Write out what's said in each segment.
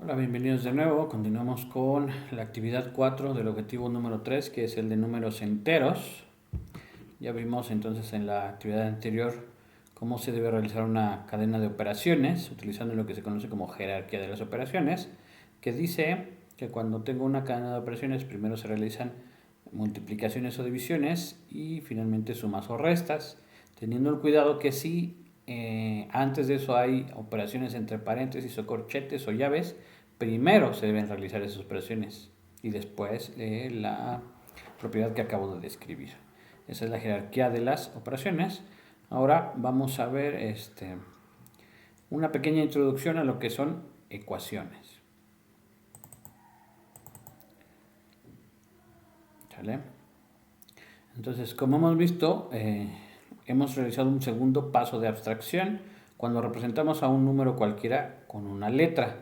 Hola, bienvenidos de nuevo. Continuamos con la actividad 4 del objetivo número 3, que es el de números enteros. Ya vimos entonces en la actividad anterior cómo se debe realizar una cadena de operaciones utilizando lo que se conoce como jerarquía de las operaciones, que dice que cuando tengo una cadena de operaciones primero se realizan multiplicaciones o divisiones y finalmente sumas o restas, teniendo el cuidado que si antes de eso hay operaciones entre paréntesis o corchetes o llaves, primero se deben realizar esas operaciones y después la propiedad que acabo de describir. Esa es la jerarquía de las operaciones. Ahora vamos a ver una pequeña introducción a lo que son ecuaciones. ¿Sale? Entonces, como hemos visto, hemos realizado un segundo paso de abstracción cuando representamos a un número cualquiera con una letra.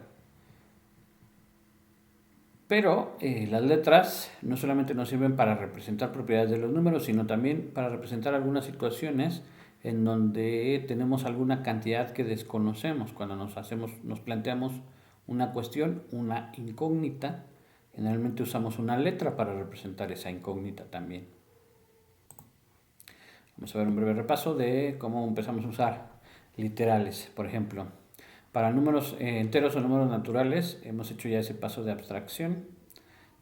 Pero las letras no solamente nos sirven para representar propiedades de los números, sino también para representar algunas situaciones en donde tenemos alguna cantidad que desconocemos. Cuando nos planteamos una cuestión, una incógnita, generalmente usamos una letra para representar esa incógnita también. Vamos a ver un breve repaso de cómo empezamos a usar literales, por ejemplo. Para números enteros o números naturales hemos hecho ya ese paso de abstracción,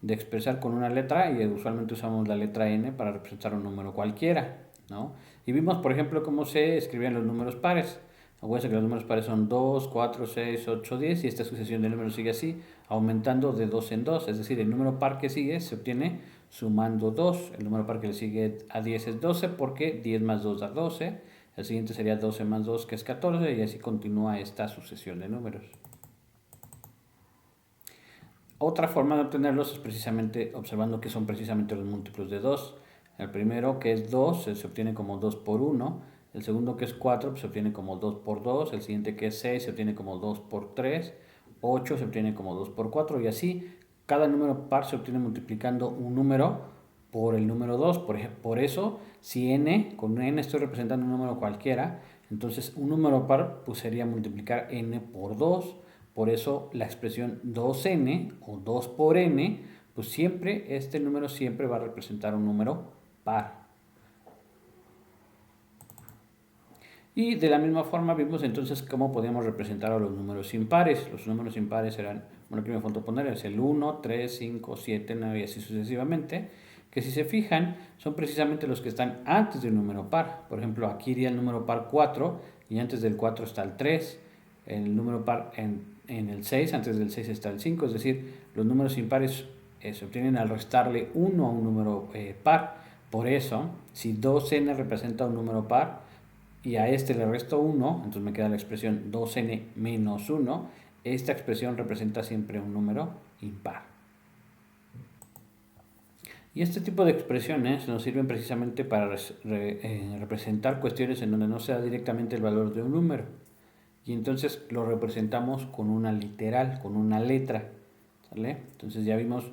de expresar con una letra, y usualmente usamos la letra n para representar un número cualquiera, ¿no? Y vimos, por ejemplo, cómo se escribían los números pares. Acuérdense que los números pares son 2, 4, 6, 8, 10 y esta sucesión de números sigue así, aumentando de 2 en 2. Es decir, el número par que sigue se obtiene sumando 2. El número par que le sigue a 10 es 12 porque 10 más 2 da 12. El siguiente sería 12 más 2, que es 14, y así continúa esta sucesión de números. Otra forma de obtenerlos es precisamente observando que son precisamente los múltiplos de 2. El primero, que es 2, se obtiene como 2 por 1. El segundo, que es 4, pues se obtiene como 2 por 2. El siguiente, que es 6, se obtiene como 2 por 3. 8 se obtiene como 2 por 4. Y así, cada número par se obtiene multiplicando un número por el número 2. Por eso, si n, con n estoy representando un número cualquiera, entonces un número par pues sería multiplicar n por 2. Por eso la expresión 2n o 2 por n, pues siempre, este número siempre va a representar un número par. Y de la misma forma vimos entonces cómo podíamos representar a los números impares. Los números impares eran, bueno, aquí me faltó poner, es el 1, 3, 5, 7, 9 y así sucesivamente, que si se fijan son precisamente los que están antes del número par. Por ejemplo, aquí iría el número par 4 y antes del 4 está el 3. El número par en el 6, antes del 6 está el 5, es decir, los números impares se obtienen al restarle 1 a un número par. Por eso, si 2n representa un número par y a este le resto 1, entonces me queda la expresión 2n menos 1, esta expresión representa siempre un número impar. Y este tipo de expresiones nos sirven precisamente para representar cuestiones en donde no sea directamente el valor de un número. Y entonces lo representamos con una literal, con una letra. ¿Sale? Entonces ya vimos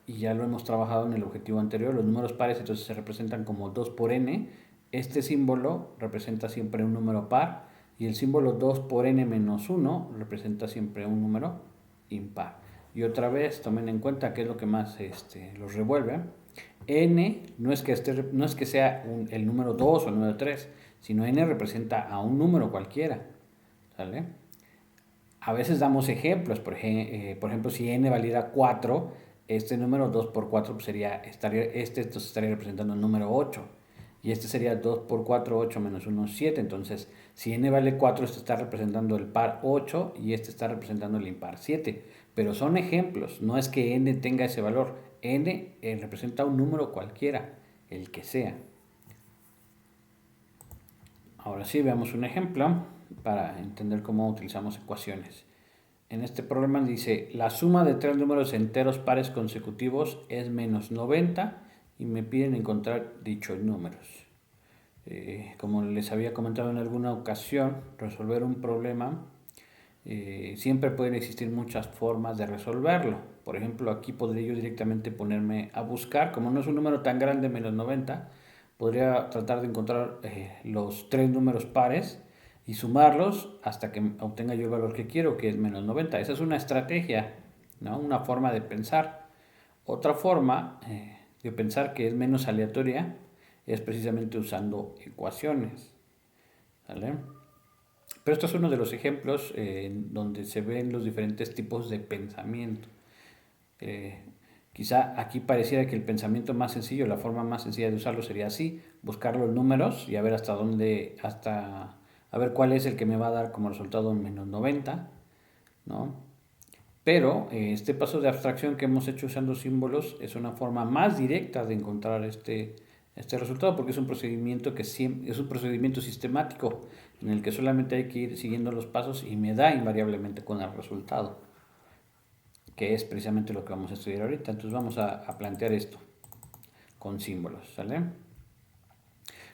y ya lo hemos trabajado en el objetivo anterior. Los números pares entonces se representan como 2 por n. Este símbolo representa siempre un número par y el símbolo 2 por n menos 1 representa siempre un número impar. Y otra vez tomen en cuenta qué es lo que más los revuelve. N no es que sea el número 2 o el número 3, sino n representa a un número cualquiera. ¿Sale? A veces damos ejemplos, por ejemplo, si n valiera 4, este número 2 por 4 pues estaría representando el número 8. Y este sería 2 por 4, 8 menos 1, 7. Entonces, si n vale 4, este está representando el par 8 y este está representando el impar 7. Pero son ejemplos, no es que n tenga ese valor. N representa un número cualquiera, el que sea. Ahora sí, veamos un ejemplo para entender cómo utilizamos ecuaciones. En este problema dice, la suma de tres números enteros pares consecutivos es menos 90 y me piden encontrar dichos números. Como les había comentado en alguna ocasión, resolver un problema, siempre pueden existir muchas formas de resolverlo. Por ejemplo, aquí podría yo directamente ponerme a buscar, como no es un número tan grande, menos 90, podría tratar de encontrar los tres números pares y sumarlos hasta que obtenga yo el valor que quiero, que es menos 90. Esa es una estrategia, ¿no? Una forma de pensar. Otra forma de pensar que es menos aleatoria es precisamente usando ecuaciones, ¿vale? Pero esto es uno de los ejemplos donde se ven los diferentes tipos de pensamiento. Eh, Quizá aquí pareciera que el pensamiento más sencillo, la forma más sencilla de usarlo sería así, buscar los números y a ver hasta dónde, a ver cuál es el que me va a dar como resultado menos 90, ¿no? Pero este paso de abstracción que hemos hecho usando símbolos es una forma más directa de encontrar este resultado, porque es un procedimiento es un procedimiento sistemático en el que solamente hay que ir siguiendo los pasos y me da invariablemente con el resultado, que es precisamente lo que vamos a estudiar ahorita. Entonces vamos a plantear esto con símbolos, ¿sale?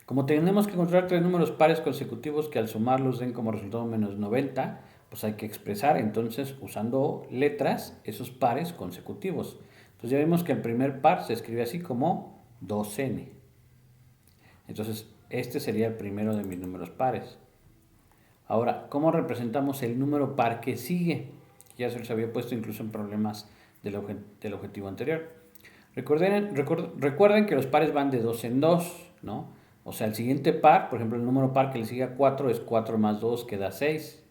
Como tenemos que encontrar tres números pares consecutivos que al sumarlos den como resultado menos 90, pues hay que expresar entonces usando letras esos pares consecutivos. Entonces ya vemos que el primer par se escribe así como 2n. Entonces este sería el primero de mis números pares. Ahora, ¿cómo representamos el número par que sigue? Ya se los había puesto incluso en problemas del objetivo anterior. Recuerden que los pares van de 2 en 2, ¿no? O sea, el siguiente par, por ejemplo, el número par que le sigue a 4 es 4 más 2 que da 6.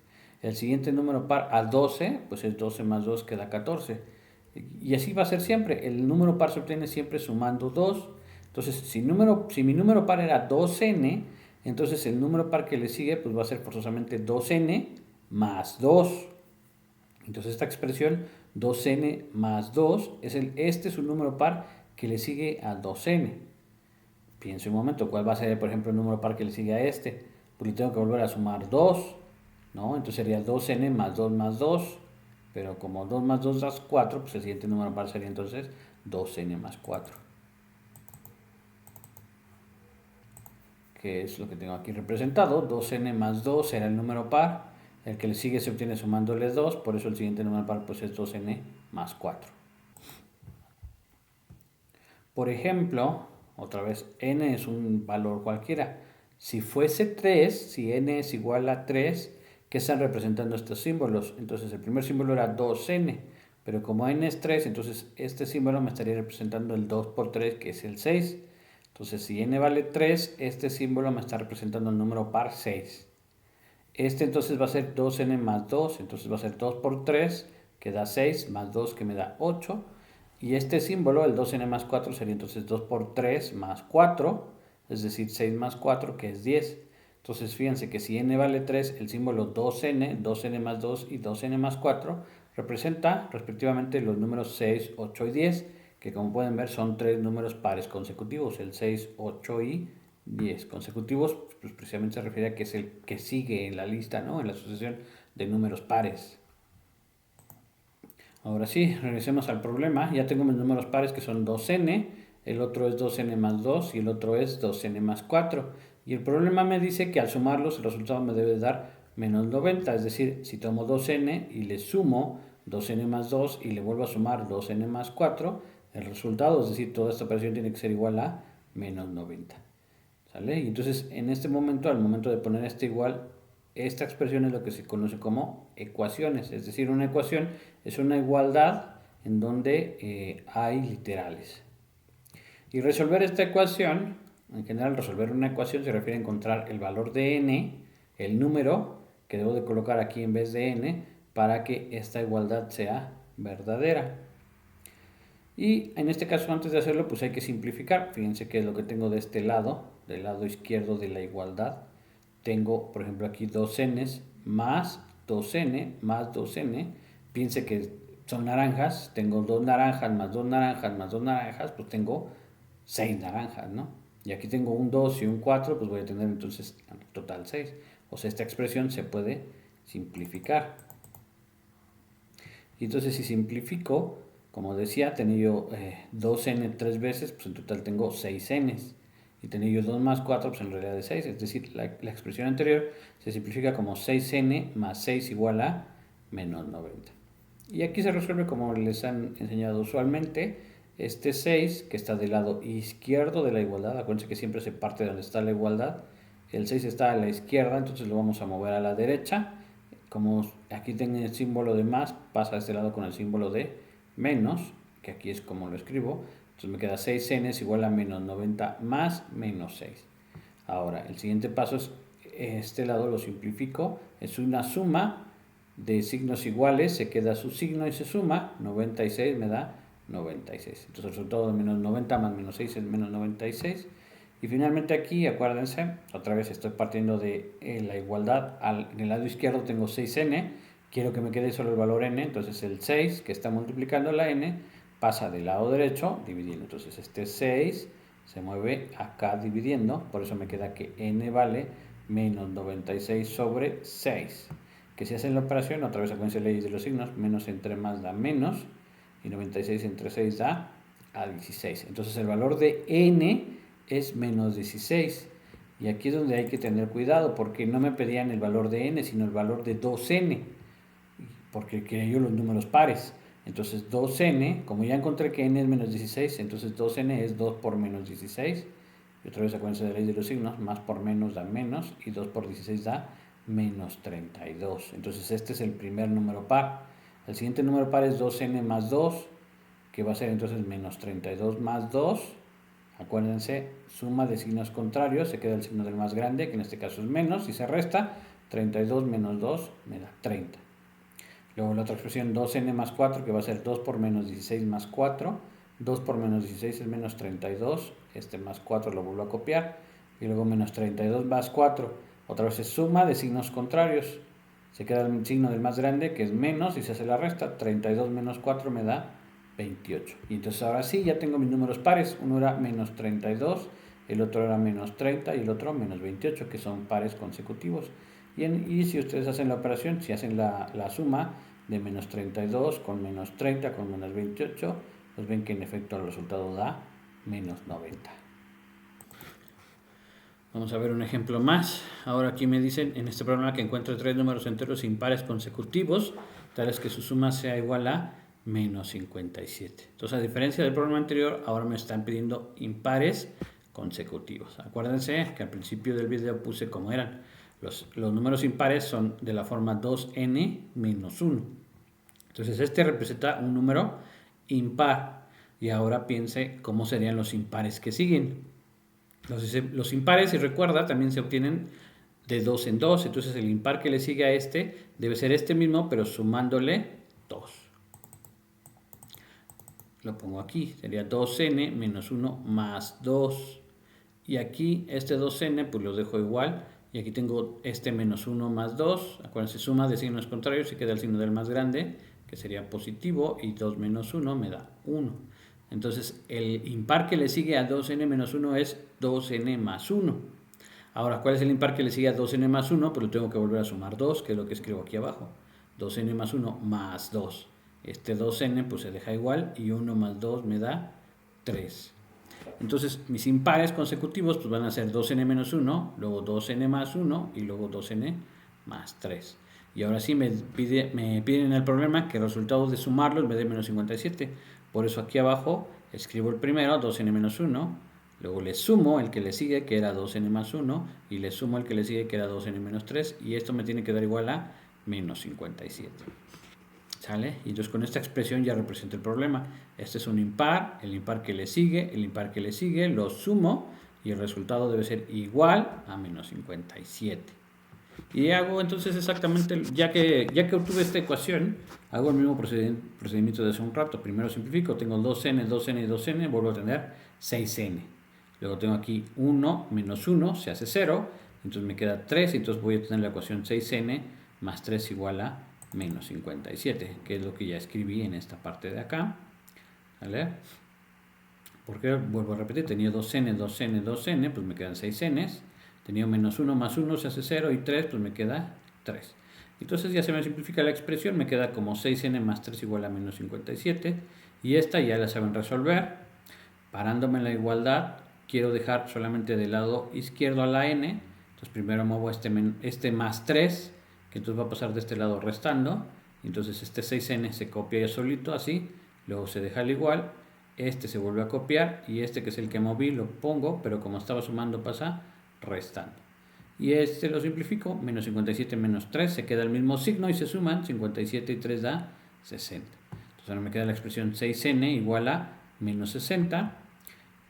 El siguiente número par a 12, pues es 12 más 2 que da 14. Y así va a ser siempre. El número par se obtiene siempre sumando 2. Entonces, si mi número par era 2n, entonces el número par que le sigue pues va a ser forzosamente 2n más 2. Entonces esta expresión 2n más 2 este es un número par que le sigue a 2n. Pienso un momento, ¿cuál va a ser, por ejemplo, el número par que le sigue a este? Pues le tengo que volver a sumar 2, ¿no? Entonces sería 2n más 2 más 2. Pero como 2 más 2 da 4, pues el siguiente número par sería entonces 2n más 4. Que es lo que tengo aquí representado. 2n más 2 será el número par. El que le sigue se obtiene sumándole 2, por eso el siguiente número par pues es 2n más 4. Por ejemplo, otra vez, n es un valor cualquiera. Si fuese 3, si n es igual a 3, ¿qué están representando estos símbolos? Entonces el primer símbolo era 2n, pero como n es 3, entonces este símbolo me estaría representando el 2 por 3, que es el 6. Entonces si n vale 3, este símbolo me está representando el número par 6. Este entonces va a ser 2n más 2, entonces va a ser 2 por 3, que da 6, más 2 que me da 8. Y este símbolo, el 2n más 4, sería entonces 2 por 3 más 4, es decir, 6 más 4, que es 10. Entonces fíjense que si n vale 3, el símbolo 2n, 2n más 2 y 2n más 4 representa respectivamente los números 6, 8 y 10, que como pueden ver son tres números pares consecutivos, el 6, 8 y 10 consecutivos, pues precisamente se refiere a que es el que sigue en la lista, ¿no? En la sucesión de números pares. Ahora sí, regresemos al problema. Ya tengo mis números pares que son 2n, el otro es 2n más 2 y el otro es 2n más 4. Y el problema me dice que al sumarlos el resultado me debe dar menos 90. Es decir, si tomo 2n y le sumo 2n más 2 y le vuelvo a sumar 2n más 4, el resultado, es decir, toda esta operación tiene que ser igual a menos 90. ¿Sale? Y entonces en este momento, al momento de poner este igual, esta expresión es lo que se conoce como ecuaciones. Es decir, una ecuación es una igualdad en donde hay literales. Y resolver esta ecuación, en general resolver una ecuación se refiere a encontrar el valor de n, el número que debo de colocar aquí en vez de n, para que esta igualdad sea verdadera. Y en este caso, antes de hacerlo, pues hay que simplificar. Fíjense qué es lo que tengo de este lado, del lado izquierdo de la igualdad. Tengo, por ejemplo, aquí 2n más 2n más 2n. Piense que son naranjas. Tengo 2 naranjas más 2 naranjas más 2 naranjas, pues tengo 6 naranjas, ¿no? Y aquí tengo un 2 y un 4, pues voy a tener entonces en total 6. O sea, esta expresión se puede simplificar. Y entonces si simplifico, como decía, tenía yo 2n 3 veces, pues en total tengo 6n's. Y tenía yo 2 más 4, pues en realidad es 6. Es decir, la expresión anterior se simplifica como 6n más 6 igual a menos 90. Y aquí se resuelve como les han enseñado usualmente. Este 6, que está del lado izquierdo de la igualdad, acuérdense que siempre se parte de donde está la igualdad, el 6 está a la izquierda, entonces lo vamos a mover a la derecha. Como aquí tengo el símbolo de más, pasa a este lado con el símbolo de menos, que aquí es como lo escribo. Entonces me queda 6n es igual a menos 90 más menos 6. Ahora, el siguiente paso es, este lado lo simplifico, es una suma de signos iguales, se queda su signo y se suma, 96 me da 96. Entonces el resultado de menos 90 más menos 6 es menos 96. Y finalmente aquí, acuérdense, otra vez estoy partiendo de la igualdad. En el lado izquierdo tengo 6n, quiero que me quede solo el valor n, entonces el 6 que está multiplicando la n pasa del lado derecho dividiendo. Entonces este 6 se mueve acá dividiendo, por eso me queda que n vale menos 96 sobre 6. Que si hacen la operación, otra vez acuérdense leyes de los signos, menos entre más da menos, y 96 entre 6 da a 16. Entonces el valor de n es menos 16. Y aquí es donde hay que tener cuidado, porque no me pedían el valor de n, sino el valor de 2n, porque quería yo los números pares. Entonces 2n, como ya encontré que n es menos 16, entonces 2n es 2 por menos 16. Y otra vez acuérdense de la ley de los signos, más por menos da menos, y 2 por 16 da menos 32. Entonces este es el primer número par. El siguiente número par es 2n más 2, que va a ser entonces menos 32 más 2. Acuérdense, suma de signos contrarios, se queda el signo del más grande, que en este caso es menos, y se resta, 32 menos 2 me da 30. Luego la otra expresión 2n más 4, que va a ser 2 por menos 16 más 4. 2 por menos 16 es menos 32, este más 4 lo vuelvo a copiar, y luego menos 32 más 4, otra vez es suma de signos contrarios, se queda el signo del más grande, que es menos, y se hace la resta, 32 menos 4 me da 28. Y entonces ahora sí, ya tengo mis números pares. Uno era menos 32, el otro era menos 30 y el otro menos 28, que son pares consecutivos. Y si ustedes hacen la operación, si hacen la suma de menos 32 con menos 30 con menos 28, pues ven que en efecto el resultado da menos 90. Vamos a ver un ejemplo más. Ahora aquí me dicen en este problema que encuentro tres números enteros impares consecutivos, tales que su suma sea igual a menos 57. Entonces, a diferencia del problema anterior, ahora me están pidiendo impares consecutivos. Acuérdense que al principio del video puse cómo eran. Los números impares son de la forma 2n menos 1. Entonces, este representa un número impar. Y ahora piense cómo serían los impares que siguen. Los impares, si recuerda, también se obtienen de 2 en 2. Entonces, el impar que le sigue a este debe ser este mismo, pero sumándole 2. Lo pongo aquí, sería 2n menos 1 más 2. Y aquí este 2n pues lo dejo igual. Y aquí tengo este menos 1 más 2. Acuérdense, suma de signos contrarios y queda el signo del más grande, que sería positivo. Y 2 menos 1 me da 1. Entonces el impar que le sigue a 2n menos 1 es 2n más 1. Ahora, ¿cuál es el impar que le sigue a 2n más 1? Pues lo tengo que volver a sumar 2, que es lo que escribo aquí abajo. 2n más 1 más 2. Este 2n pues se deja igual y 1 más 2 me da 3. Entonces mis impares consecutivos pues van a ser 2n menos 1, luego 2n más 1 y luego 2n más 3. Y ahora sí me piden en el problema que el resultado de sumarlos me dé menos 57. Por eso aquí abajo escribo el primero, 2n menos 1, luego le sumo el que le sigue, que era 2n más 1, y le sumo el que le sigue, que era 2n menos 3, y esto me tiene que dar igual a menos 57. ¿Sale? Y entonces con esta expresión ya representa el problema. Este es un impar, el impar que le sigue, el impar que le sigue, lo sumo, y el resultado debe ser igual a menos 57. Y hago entonces exactamente, ya que obtuve esta ecuación, hago el mismo procedimiento de hace un rato. Primero simplifico, tengo 2n, 2n y 2n, vuelvo a tener 6n. Luego tengo aquí 1 menos 1, se hace 0, entonces me queda 3, entonces voy a tener la ecuación 6n más 3 igual a menos 57, que es lo que ya escribí en esta parte de acá. ¿Vale? Porque vuelvo a repetir, tenía 2n, 2n, 2n, pues me quedan 6n's. Tenía menos 1 más 1 se hace 0 y 3, pues me queda 3. Entonces ya se me simplifica la expresión, me queda como 6n más 3 igual a menos 57. Y esta ya la saben resolver. Parándome en la igualdad, quiero dejar solamente del lado izquierdo a la n. Entonces primero muevo este más 3, que entonces va a pasar de este lado restando. Entonces este 6n se copia ya solito, así. Luego se deja al igual. Este se vuelve a copiar y este que es el que moví lo pongo, pero como estaba sumando pasa restando. Y este lo simplifico, menos 57 menos 3, se queda el mismo signo y se suman, 57 y 3 da 60. Entonces ahora me queda la expresión 6n igual a menos 60.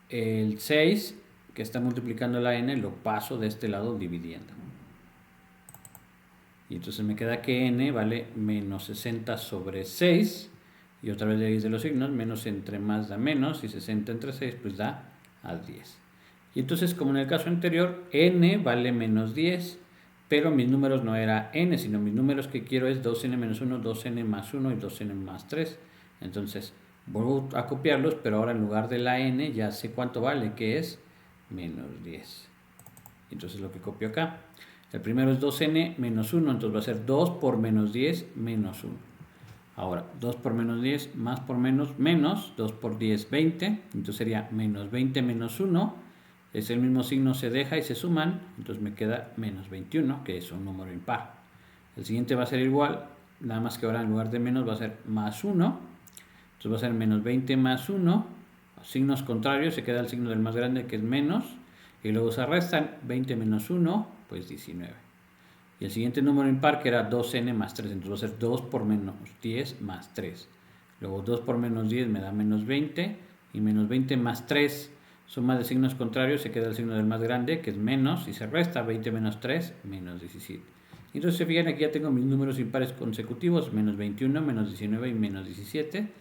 El 6 que está multiplicando la n lo paso de este lado dividiendo. Y entonces me queda que n vale menos 60 sobre 6. Y otra vez de los signos, menos entre más da menos, y 60 entre 6 pues da a 10. Y entonces, como en el caso anterior, n vale menos 10, pero mis números no era n, sino mis números que quiero es 2n menos 1, 2n más 1 y 2n más 3. Entonces, vuelvo a copiarlos, pero ahora en lugar de la n ya sé cuánto vale, que es menos 10. Entonces lo que copio acá, el primero es 2n menos 1, entonces va a ser 2 por menos 10 menos 1. Ahora, 2 por menos 10, más por menos, menos, 2 por 10, 20. Entonces sería menos 20 menos 1. Es el mismo signo, se deja y se suman. Entonces me queda menos 21, que es un número impar. El siguiente va a ser igual, nada más que ahora en lugar de menos va a ser más 1. Entonces va a ser menos 20 más 1. Signos contrarios, se queda el signo del más grande, que es menos. Y luego se restan 20 menos 1, pues 19. Y el siguiente número impar, que era 2n más 3, entonces va a ser 2 por menos 10 más 3. Luego 2 por menos 10 me da menos 20, y menos 20 más 3, suma de signos contrarios, se queda el signo del más grande, que es menos, y se resta 20 menos 3, menos 17. Y entonces se fijan, aquí ya tengo mis números impares consecutivos, menos 21, menos 19 y menos 17.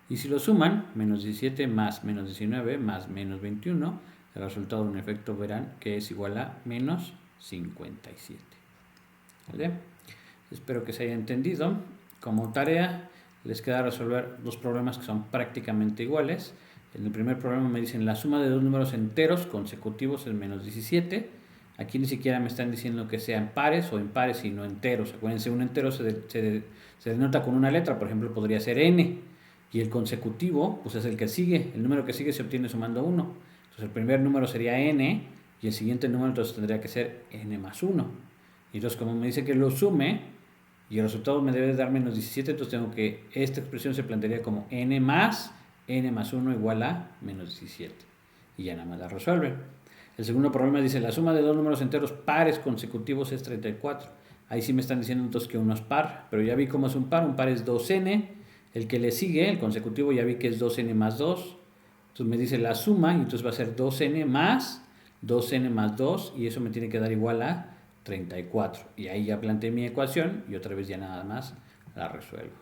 Y si lo suman, menos 17 más menos 19 más menos 21, el resultado de un efecto verán que es igual a menos 57. ¿Vale? Espero que se haya entendido. Como tarea les queda resolver dos problemas que son prácticamente iguales. En el primer problema me dicen la suma de dos números enteros consecutivos es menos 17. Aquí ni siquiera me están diciendo que sean pares o impares, sino enteros. Acuérdense, un entero se denota con una letra, por ejemplo podría ser n, y el consecutivo pues es el que sigue. El número que sigue se obtiene sumando 1. Entonces el primer número sería n y el siguiente número entonces tendría que ser n más 1. Y entonces como me dice que lo sume y el resultado me debe dar menos 17, entonces tengo que esta expresión se plantearía como n más 1 igual a menos 17. Y ya nada más la resuelve. El segundo problema dice la suma de dos números enteros pares consecutivos es 34. Ahí sí me están diciendo entonces que uno es par, pero ya vi cómo es un par es 2n, el que le sigue, el consecutivo, ya vi que es 2n más 2. Entonces me dice la suma y entonces va a ser 2n más 2 y eso me tiene que dar igual a 34. Y ahí ya planteé mi ecuación y otra vez ya nada más la resuelvo.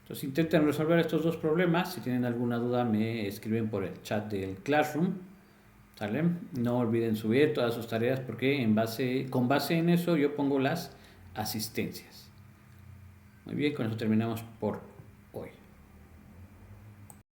Entonces intenten resolver estos dos problemas. Si tienen alguna duda me escriben por el chat del Classroom. ¿Sale? No olviden subir todas sus tareas porque con base en eso yo pongo las asistencias. Muy bien, con eso terminamos por